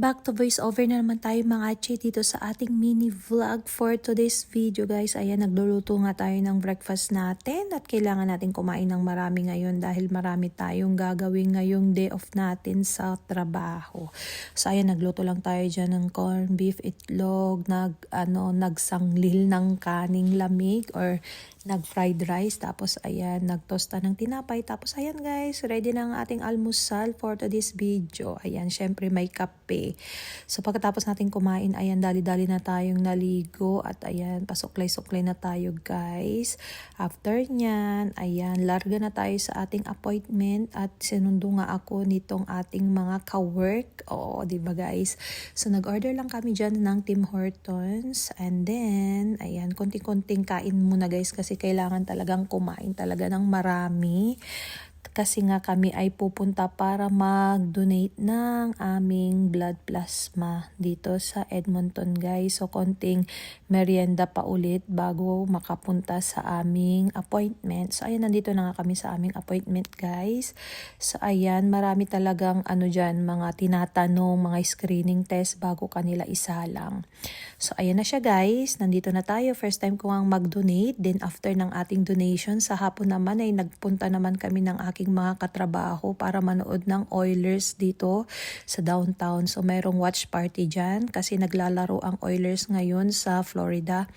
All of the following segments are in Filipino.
back to voiceover na naman tayo mga che dito sa ating mini vlog for today's video guys. Ayan, nagluluto nga tayo ng breakfast natin at kailangan natin kumain ng marami ngayon dahil marami tayong gagawin ngayong day off natin sa trabaho. So ayan, nagluto lang tayo dyan ng corn beef, itlog, nagsanglil ng kaning lamig or nag-fried rice. Tapos ayan, nagtosta ng tinapay. Tapos ayan guys, ready na ang ating almusal for today's video. Ayan, syempre may kape. So pagkatapos natin kumain, ayan, dali-dali na tayong naligo. At ayan, pasuklay-suklay na tayo guys. After nyan, ayan, larga na tayo sa ating appointment. At sinundo nga ako nitong ating mga ka-work. Oo, diba guys? So nag-order lang kami dyan ng Tim Hortons. And then, ayan, konting-konting kain muna guys kasi kailangan talagang kumain talaga ng marami. Kasi nga kami ay pupunta para mag-donate ng aming blood plasma dito sa Edmonton guys. So konting merienda pa ulit bago makapunta sa aming appointment. So ayan, nandito na nga kami sa aming appointment guys. So ayan, marami talagang dyan, mga tinatanong, mga screening test bago kanila isalang. So ayan na siya guys, nandito na tayo. First time ko ang mag-donate. Then after ng ating donation, sa hapon naman ay nagpunta naman kami ng aking mga katrabaho para manood ng Oilers dito sa downtown. So mayroong watch party dyan kasi naglalaro ang Oilers ngayon sa Florida.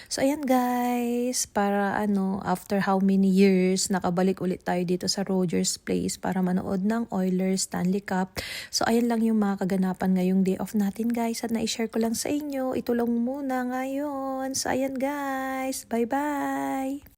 So ayan guys, para after how many years nakabalik ulit tayo dito sa Rogers Place para manood ng Oilers Stanley Cup. So ayan lang yung mga kaganapan ngayong day off natin guys at na-share ko lang sa inyo. Ito lang muna ngayon. So ayan guys, bye bye!